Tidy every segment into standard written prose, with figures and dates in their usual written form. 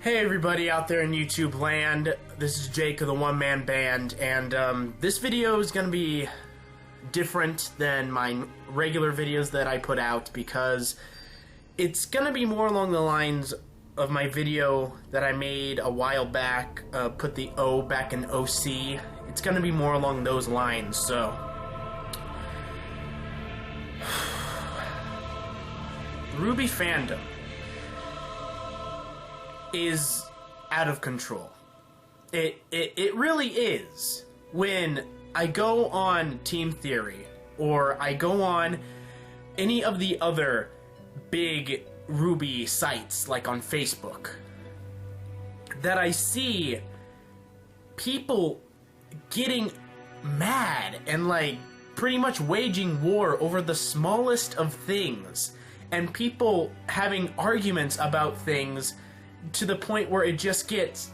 Hey everybody out there in YouTube land, this is Jake of the OneManBand, and this video is going to be different than my regular videos that I put out because it's going to be more along the lines of my video that I made a while back, put the O back in OC. It's going to be more along those lines, so... RWBY fandom is out of control. It really is. When I go on Team Theory, or I go on any of the other big RWBY sites, like on Facebook, that I see people getting mad and like pretty much waging war over the smallest of things, and people having arguments about things to the point where it just gets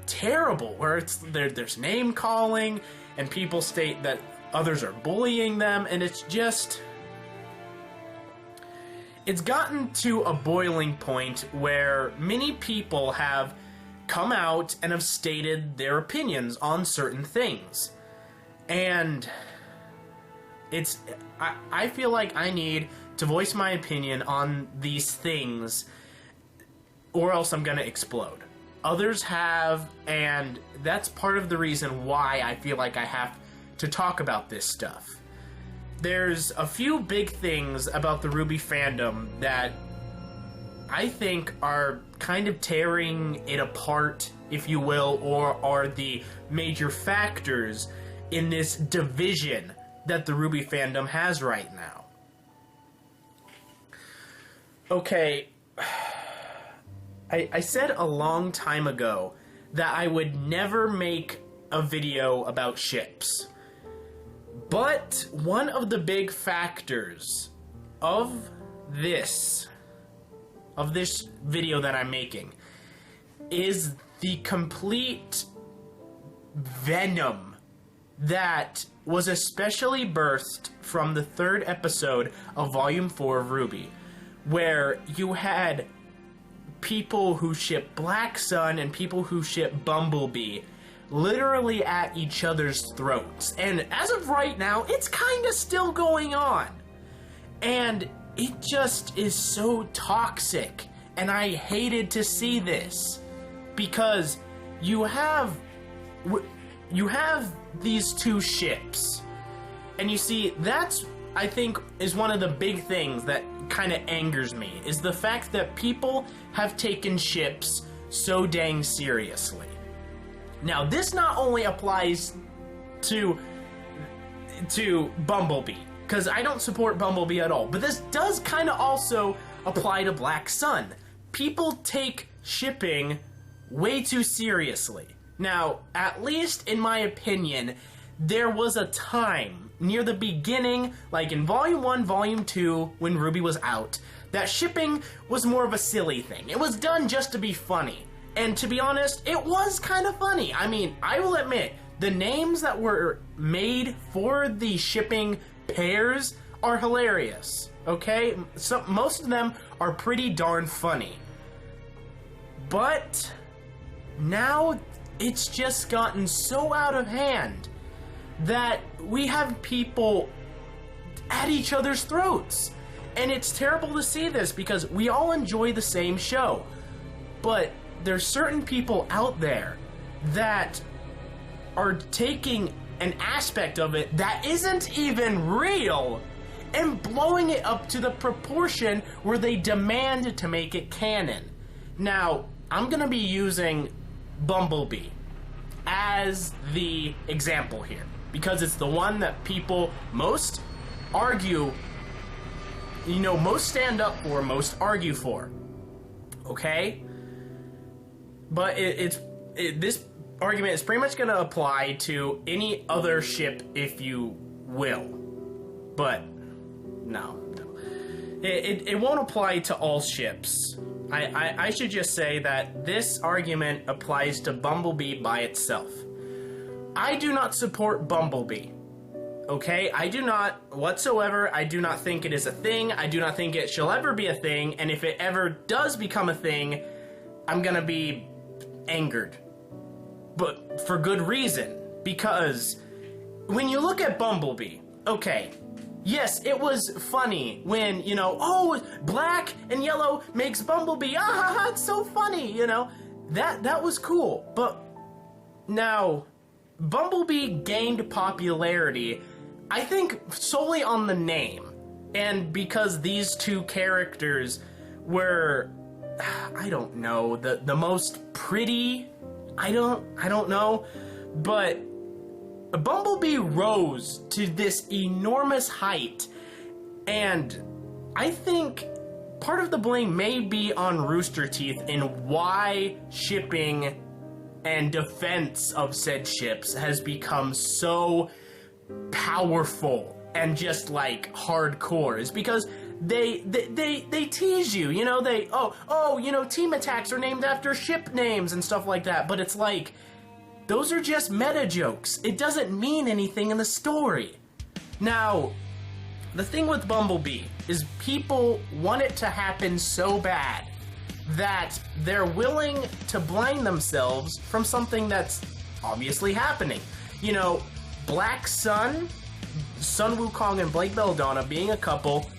terrible, where there's name calling and people state that others are bullying them, and it's gotten to a boiling point where many people have come out and have stated their opinions on certain things, and I feel like I need to voice my opinion on these things, or else I'm gonna explode. Others have, and that's part of the reason why I feel like I have to talk about this stuff. There's a few big things about the RWBY fandom that I think are kind of tearing it apart, if you will, or are the major factors in this division that the RWBY fandom has right now. Okay, I said a long time ago that I would never make a video about ships. But one of the big factors of this video that I'm making is the complete venom that was especially birthed from the third episode of Volume 4 of RWBY, where you had people who ship Black Sun and people who ship Bumblebee literally at each other's throats. And as of right now, it's kind of still going on. And it just is so toxic. And I hated to see this. Because you have these two ships. And you see, that's, I think, is one of the big things that kind of angers me, is the fact that people have taken ships so dang seriously. Now, this not only applies to Bumblebee, because I don't support Bumblebee at all, but this does kind of also apply to Black Sun. People take shipping way too seriously. Now, at least in my opinion, there was a time near the beginning, like in Volume 1, Volume 2, when RWBY was out, that shipping was more of a silly thing. It was done just to be funny. And to be honest, it was kind of funny. I mean, I will admit, the names that were made for the shipping pairs are hilarious, okay? So, most of them are pretty darn funny. But now it's just gotten so out of hand that we have people at each other's throats. And it's terrible to see this because we all enjoy the same show. But there's certain people out there that are taking an aspect of it that isn't even real and blowing it up to the proportion where they demand to make it canon. Now, I'm gonna be using Bumblebee as the example here, because it's the one that people most argue, most stand up for, most argue for. Okay? But this argument is pretty much going to apply to any other ship, if you will. But, no. It won't apply to all ships. I should just say that this argument applies to Bumblebee by itself. I do not support Bumblebee. Okay? I do not whatsoever. I do not think it is a thing. I do not think it shall ever be a thing. And if it ever does become a thing, I'm gonna be angered. But for good reason. Because when you look at Bumblebee, okay, yes, it was funny when, you know, oh, black and yellow makes Bumblebee, ah ha ha, it's so funny, you know. That was cool. But now, Bumblebee gained popularity, I think, solely on the name. And because these two characters were, I don't know, the most pretty, I don't know, but Bumblebee rose to this enormous height, and I think part of the blame may be on Rooster Teeth in why shipping and defense of said ships has become so powerful and just like hardcore, is because they tease you, you know, you know, team attacks are named after ship names and stuff like that, but it's like, those are just meta jokes. It doesn't mean anything in the story. Now, the thing with Bumblebee is people want it to happen so bad that they're willing to blind themselves from something that's obviously happening. You know, Black Sun, Sun Wukong and Blake Belladonna being a couple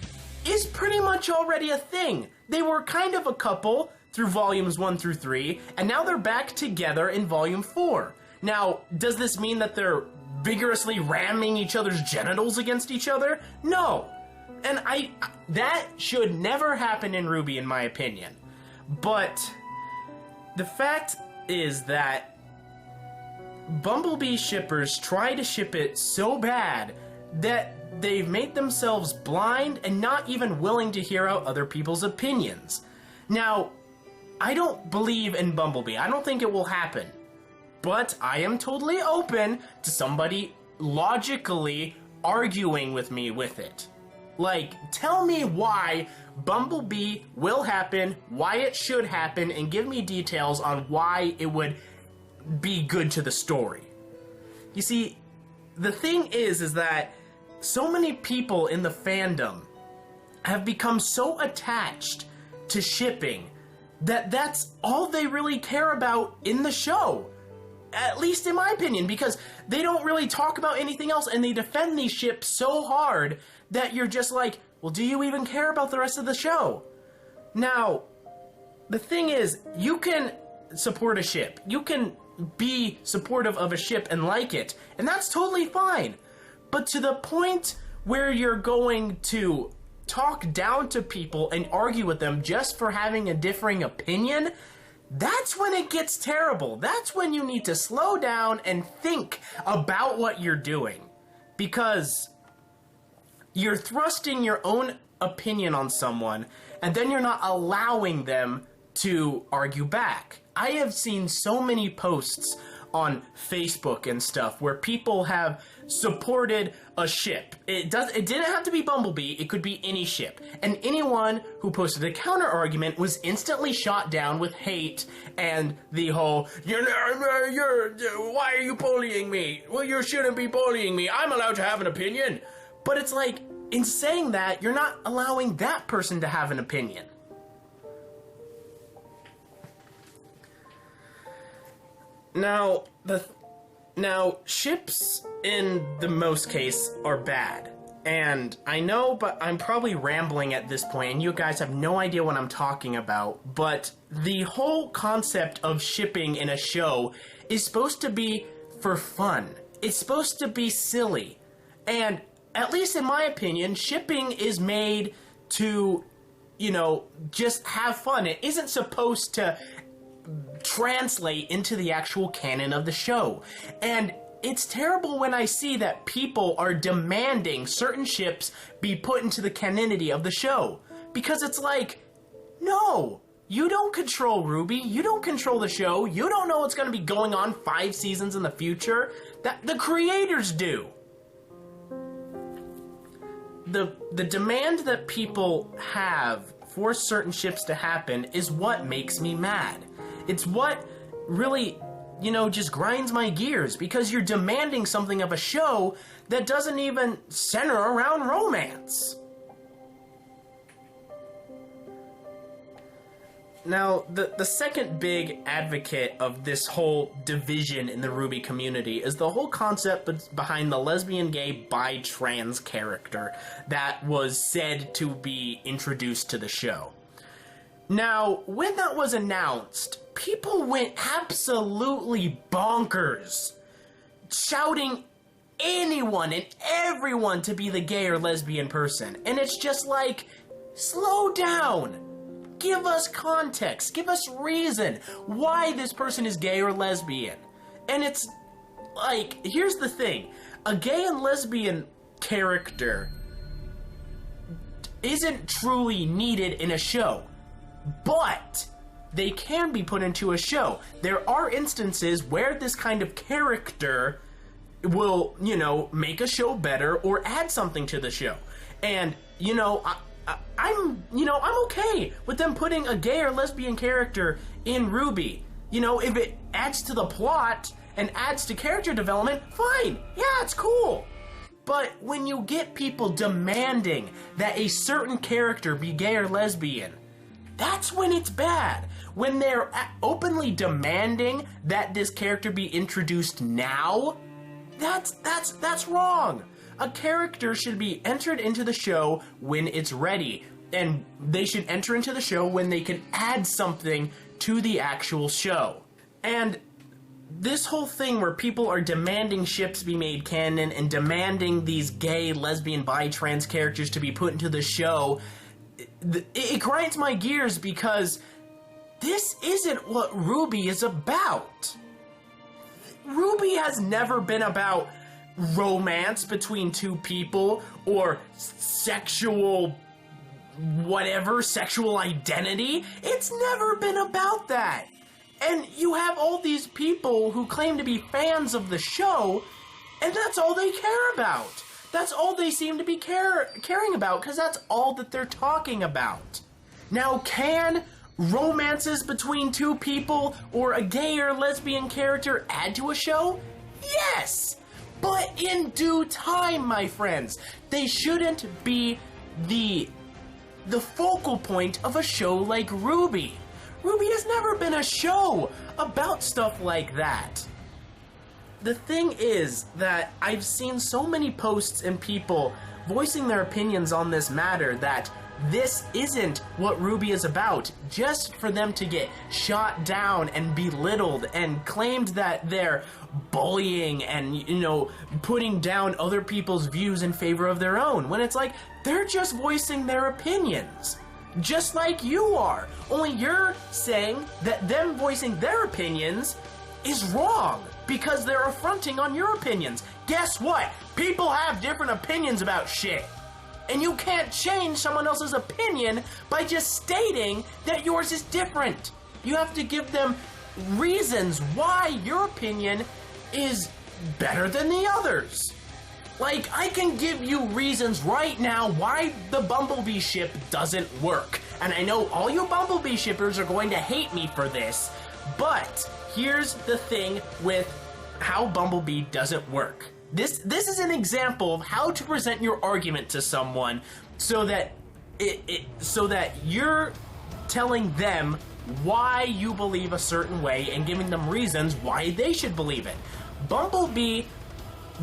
is pretty much already a thing. They were kind of a couple through volumes 1 through 3, and now they're back together in volume 4. Now, does this mean that they're vigorously ramming each other's genitals against each other? No. And that should never happen in RWBY, in my opinion. But the fact is that Bumblebee shippers try to ship it so bad that they've made themselves blind and not even willing to hear out other people's opinions. Now, I don't believe in Bumblebee. I don't think it will happen. But I am totally open to somebody logically arguing with me with it. Like, tell me why Bumblebee will happen, why it should happen, and give me details on why it would be good to the story. You see, the thing is that so many people in the fandom have become so attached to shipping that that's all they really care about in the show. At least in my opinion, because they don't really talk about anything else, and they defend these ships so hard that you're just like, well, do you even care about the rest of the show? Now, the thing is, you can support a ship. You can be supportive of a ship and like it, and that's totally fine. But to the point where you're going to talk down to people and argue with them just for having a differing opinion, that's when it gets terrible. That's when you need to slow down and think about what you're doing. Because you're thrusting your own opinion on someone, and then you're not allowing them to argue back. I have seen so many posts on Facebook and stuff where people have supported a ship. It didn't have to be Bumblebee, it could be any ship. And anyone who posted a counter argument was instantly shot down with hate and the whole, why are you bullying me? Well, you shouldn't be bullying me. I'm allowed to have an opinion. But it's like, in saying that, you're not allowing that person to have an opinion. Now, ships in the most case are bad. And I know, but I'm probably rambling at this point, and you guys have no idea what I'm talking about, but the whole concept of shipping in a show is supposed to be for fun. It's supposed to be silly. And, at least in my opinion, shipping is made to, you know, just have fun. It isn't supposed to translate into the actual canon of the show. And it's terrible when I see that people are demanding certain ships be put into the canonity of the show. Because it's like, no, you don't control RWBY, you don't control the show, you don't know what's going to be going on 5 seasons in the future. That the creators do. The demand that people have for certain ships to happen is what makes me mad. It's what really, you know, just grinds my gears, because you're demanding something of a show that doesn't even center around romance. Now, the second big advocate of this whole division in the RWBY community is the whole concept behind the lesbian, gay, bi, trans character that was said to be introduced to the show. Now, when that was announced, people went absolutely bonkers, shouting anyone and everyone to be the gay or lesbian person. And it's just like, slow down. Give us context. Give us reason why this person is gay or lesbian. And it's like, here's the thing. A gay and lesbian character isn't truly needed in a show, but they can be put into a show. There are instances where this kind of character will, you know, make a show better or add something to the show. And, you know, I'm okay with them putting a gay or lesbian character in RWBY. You know, if it adds to the plot and adds to character development, fine. Yeah, it's cool. But when you get people demanding that a certain character be gay or lesbian, that's when it's bad. When they're openly demanding that this character be introduced now, that's wrong. A character should be entered into the show when it's ready, and they should enter into the show when they can add something to the actual show. And this whole thing where people are demanding ships be made canon and demanding these gay, lesbian, bi, trans characters to be put into the show, it grinds my gears because this isn't what RWBY is about. RWBY has never been about romance between two people or sexual identity. It's never been about that. And you have all these people who claim to be fans of the show, and that's all they care about. That's all they seem to be caring about, because that's all that they're talking about. Now, can romances between two people or a gay or lesbian character add to a show? Yes! But in due time, my friends. They shouldn't be the focal point of a show like RWBY. RWBY has never been a show about stuff like that. The thing is that I've seen so many posts and people voicing their opinions on this matter that this isn't what RWBY is about, just for them to get shot down and belittled and claimed that they're bullying and, you know, putting down other people's views in favor of their own, when it's like, they're just voicing their opinions. Just like you are. Only you're saying that them voicing their opinions is wrong because they're affronting on your opinions. Guess what? People have different opinions about shit. And you can't change someone else's opinion by just stating that yours is different. You have to give them reasons why your opinion is better than the others. Like, I can give you reasons right now why the Bumblebee ship doesn't work. And I know all you Bumblebee shippers are going to hate me for this, but here's the thing with how Bumblebee doesn't work. This is an example of how to present your argument to someone so that you're telling them why you believe a certain way and giving them reasons why they should believe it. Bumblebee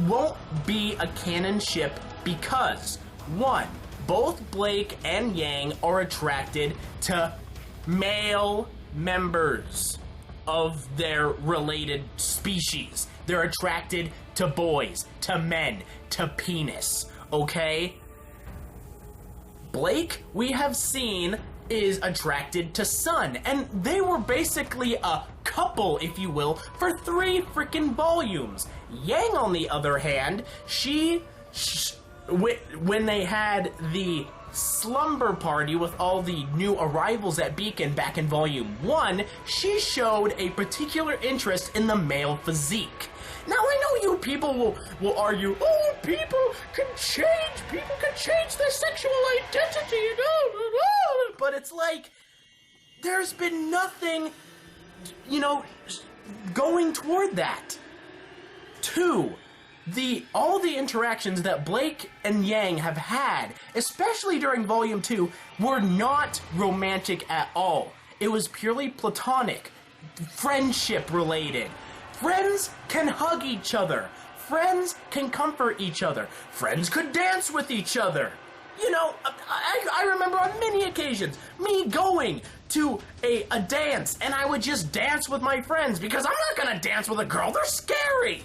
won't be a canon ship because, one, both Blake and Yang are attracted to male members of their related species. They're attracted to boys, to men, to penis, okay? Blake, we have seen, is attracted to Sun, and they were basically a couple, if you will, for 3 freaking volumes. Yang, on the other hand, when they had the slumber party with all the new arrivals at Beacon back in Volume 1, she showed a particular interest in the male physique. Now, I know you people will argue, oh, people can change their sexual identity, but it's like, there's been nothing, you know, going toward that. 2, all the interactions that Blake and Yang have had, especially during Volume 2, were not romantic at all. It was purely platonic, friendship related. Friends can hug each other. Friends can comfort each other. Friends could dance with each other. You know, I remember on many occasions me going to a dance, and I would just dance with my friends because I'm not gonna dance with a girl. They're scary.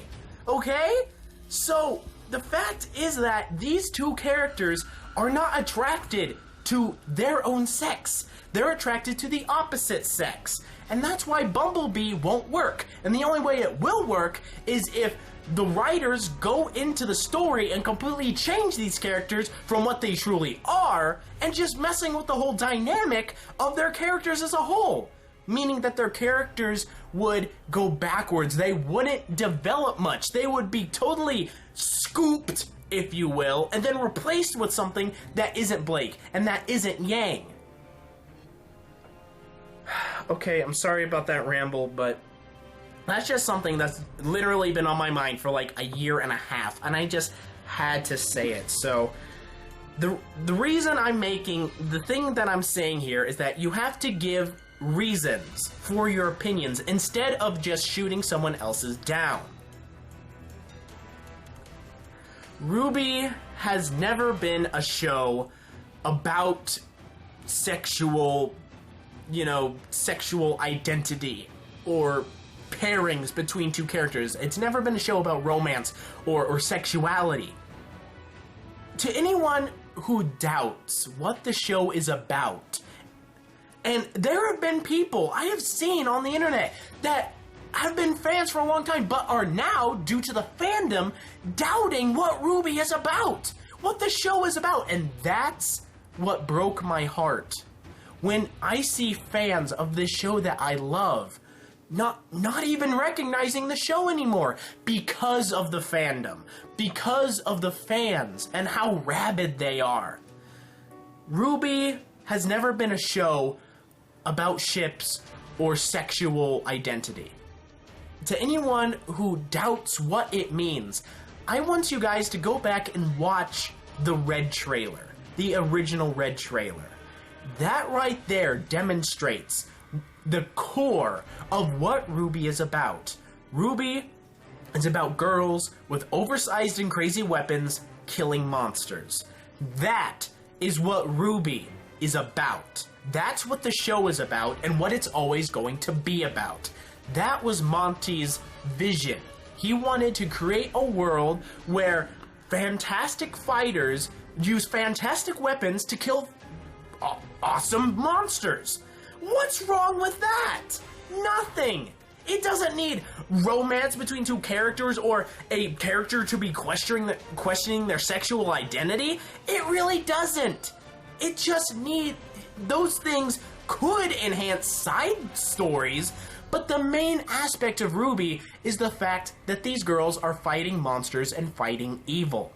Okay? So the fact is that these two characters are not attracted to their own sex. They're attracted to the opposite sex. And that's why Bumblebee won't work. And the only way it will work is if the writers go into the story and completely change these characters from what they truly are and just messing with the whole dynamic of their characters as a whole. Meaning that their characters would go backwards. They wouldn't develop much. They would be totally scooped, if you will, and then replaced with something that isn't Blake and that isn't Yang. Okay, I'm sorry about that ramble, but that's just something that's literally been on my mind for like a year and a half, and I just had to say it. So the reason I'm making the thing that I'm saying here is that you have to give reasons for your opinions instead of just shooting someone else's down. RWBY has never been a show about sexual, sexual identity or pairings between two characters. It's never been a show about romance or sexuality. To anyone who doubts what the show is about, and there have been people I have seen on the internet that have been fans for a long time, but are now, due to the fandom, doubting what RWBY is about, what the show is about, and that's what broke my heart. When I see fans of this show that I love not even recognizing the show anymore because of the fandom, because of the fans and how rabid they are. RWBY has never been a show about ships or sexual identity. To anyone who doubts what it means, I want you guys to go back and watch the Red trailer, the original Red trailer. That right there demonstrates the core of what RWBY is about. RWBY is about girls with oversized and crazy weapons killing monsters. That is what RWBY is about. That's what the show is about and what it's always going to be about. That was Monty's vision. He wanted to create a world where fantastic fighters use fantastic weapons to kill awesome monsters. What's wrong with that? Nothing. It doesn't need romance between two characters or a character to be questioning their sexual identity. It really doesn't. It just needs... Those things could enhance side stories, but the main aspect of RWBY is the fact that these girls are fighting monsters and fighting evil.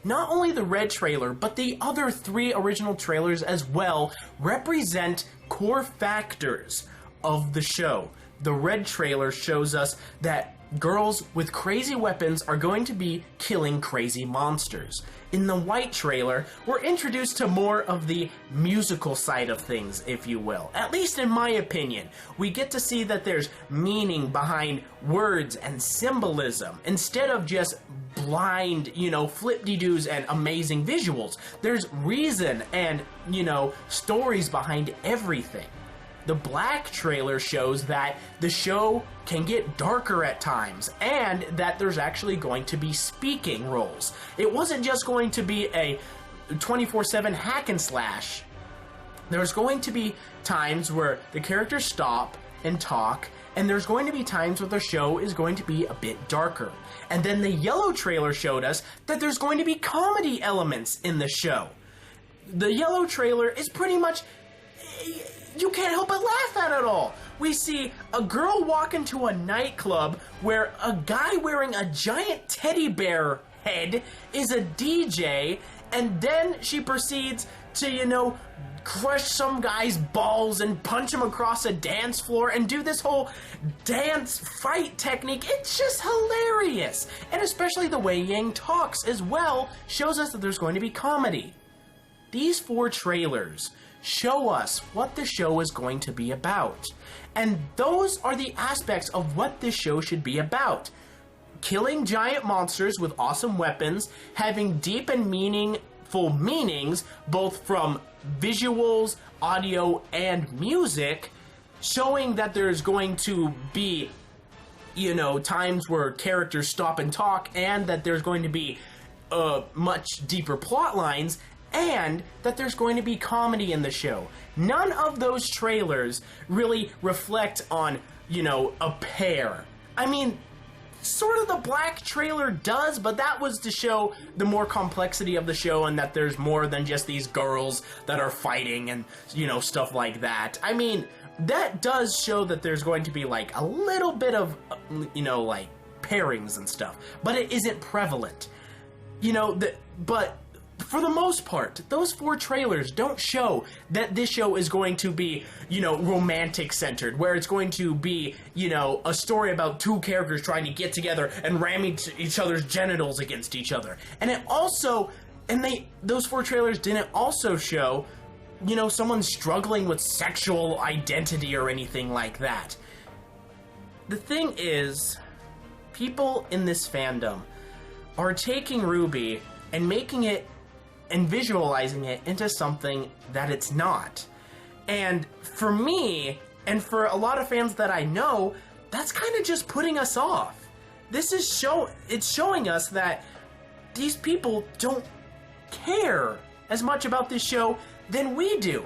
Not only the Red trailer, but the other 3 original trailers as well represent core factors of the show. The Red trailer shows us that girls with crazy weapons are going to be killing crazy monsters. In the White trailer, we're introduced to more of the musical side of things, if you will. At least in my opinion. We get to see that there's meaning behind words and symbolism, instead of just blind, flip-de-doos and amazing visuals. There's reason and, stories behind everything. The Black trailer shows that the show can get darker at times, and that there's actually going to be speaking roles. It wasn't just going to be a 24/7 hack and slash. There's going to be times where the characters stop and talk, and there's going to be times where the show is going to be a bit darker. And then the Yellow trailer showed us that there's going to be comedy elements in the show. The Yellow trailer is pretty much... you can't help but laugh at it all. We see a girl walk into a nightclub where a guy wearing a giant teddy bear head is a DJ, and then she proceeds to, crush some guy's balls and punch him across a dance floor and do this whole dance fight technique. It's just hilarious. And especially the way Yang talks as well shows us that there's going to be comedy. These 4 trailers show us what the show is going to be about. And those are the aspects of what this show should be about. Killing giant monsters with awesome weapons, having deep and meaningful meanings, both from visuals, audio, and music, showing that there's going to be, you know, times where characters stop and talk, and that there's going to be much deeper plot lines, and that there's going to be comedy in the show. None of those trailers really reflect on, you know, a pair. I mean, sort of the black trailer does, but that was to show the more complexity of the show and that there's more than just these girls that are fighting and, you know, stuff like that. I mean, that does show that there's going to be, like, a little bit of, you know, like, pairings and stuff, but it isn't prevalent. You know, but for the most part, those 4 trailers don't show that this show is going to be, you know, romantic centered, where it's going to be, you know, a story about 2 characters trying to get together and ramming each other's genitals against each other. And it also, those 4 trailers didn't also show, you know, someone struggling with sexual identity or anything like that. The thing is, people in this fandom are taking RWBY and making it and visualizing it into something that it's not. And for me, and for a lot of fans that I know, that's kind of just putting us off. This is it's showing us that these people don't care as much about this show than we do.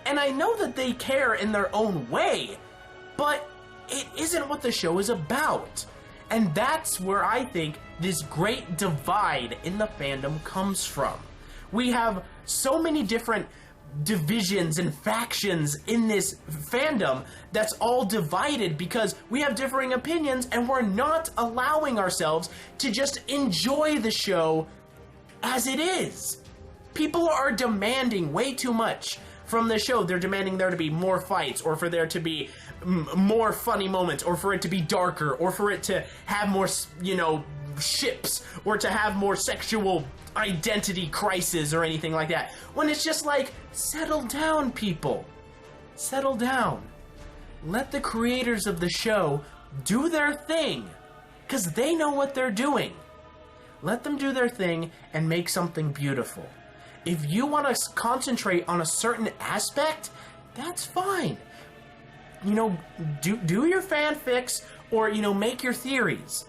And I know that they care in their own way, but it isn't what the show is about. And that's where I think this great divide in the fandom comes from. We have so many different divisions and factions in this fandom that's all divided because we have differing opinions and we're not allowing ourselves to just enjoy the show as it is. People are demanding way too much from the show. They're demanding there to be more fights, or for there to be more funny moments, or for it to be darker, or for it to have more, you know, ships, or to have more sexual identity crisis or anything like that. When it's just like, settle down, people. Settle down. Let the creators of the show do their thing, because they know what they're doing. Let them do their thing and make something beautiful. If you want to concentrate on a certain aspect, that's fine. You know, do your fanfics, or, you know, make your theories.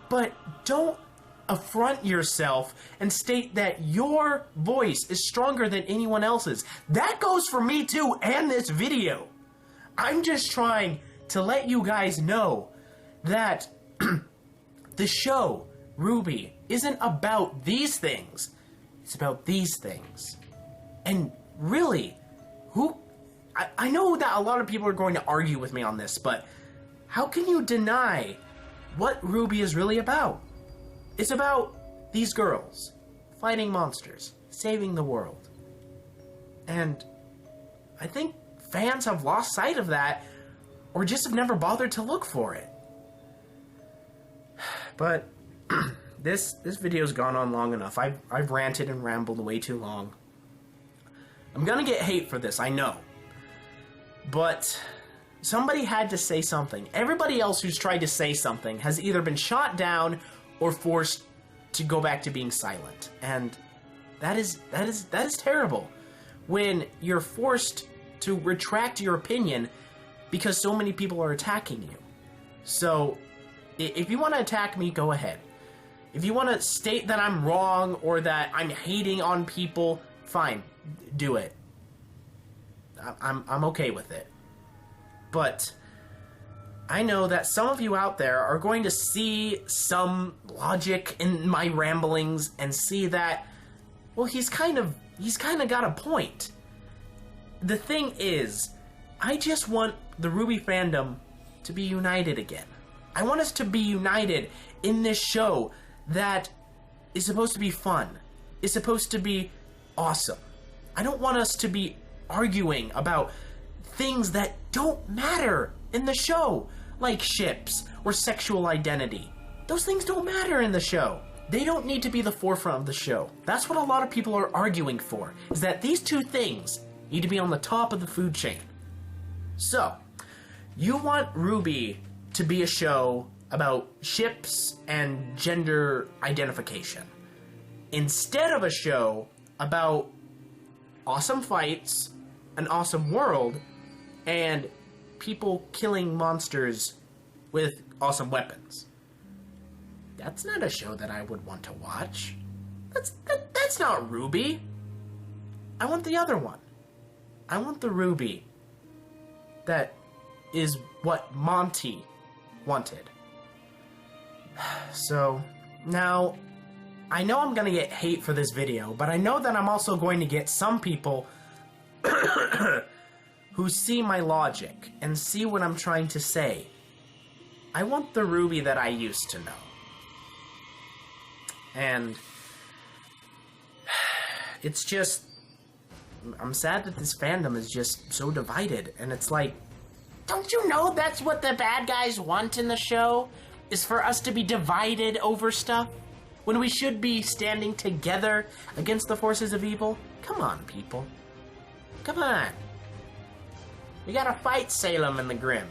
But don't affront yourself and state that your voice is stronger than anyone else's. That goes for me too, and this video. I'm just trying to let you guys know that the show, RWBY, isn't about these things. It's about these things. And really, I know that a lot of people are going to argue with me on this, but how can you deny what RWBY is really about? It's about these girls fighting monsters, saving the world. And I think fans have lost sight of that, or just have never bothered to look for it. But this video's gone on long enough. I've ranted and rambled way too long. I'm gonna get hate for this, I know. But somebody had to say something. Everybody else who's tried to say something has either been shot down or forced to go back to being silent. And that is terrible. When you're forced to retract your opinion because so many people are attacking you. So if you want to attack me, go ahead. If you want to state that I'm wrong or that I'm hating on people, fine, do it. I'm okay with it. But I know that some of you out there are going to see some logic in my ramblings and see that, well, he's kind of got a point. The thing is, I just want the RWBY fandom to be united again. I want us to be united in this show that is supposed to be fun, is supposed to be awesome. I don't want us to be arguing about things that don't matter in the show, like ships or sexual identity. Those things don't matter in the show. They don't need to be the forefront of the show. That's what a lot of people are arguing for, is that these two things, need to be on the top of the food chain. So, you want RWBY to be a show about ships and gender identification, instead of a show about awesome fights, an awesome world, and people killing monsters with awesome weapons. That's not a show that I would want to watch. That's not RWBY. I want the other one. I want the RWBY that is what Monty wanted. So, now, I know I'm gonna get hate for this video, but I know that I'm also going to get some people who see my logic and see what I'm trying to say. I want the RWBY that I used to know. And it's just, I'm sad that this fandom is just so divided, and it's like, don't you know that's what the bad guys want in the show? Is for us to be divided over stuff? When we should be standing together against the forces of evil? Come on, people. Come on. We gotta fight Salem and the Grimm.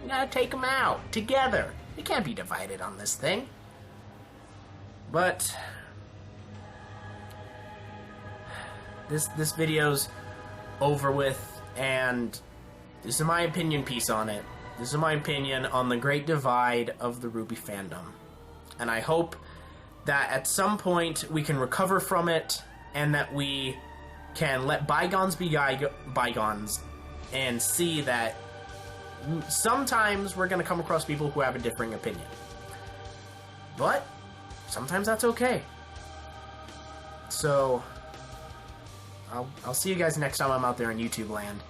We gotta take them out, together. We can't be divided on this thing. But this video's over with, and this is my opinion piece on it. This is my opinion on the great divide of the RWBY fandom. And I hope that at some point we can recover from it, and that we can let bygones be bygones, and see that sometimes we're going to come across people who have a differing opinion. But sometimes that's okay. So I'll see you guys next time I'm out there in YouTube land.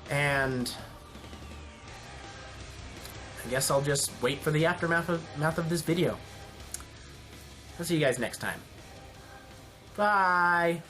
And I guess I'll just wait for the aftermath of this video. I'll see you guys next time. Bye!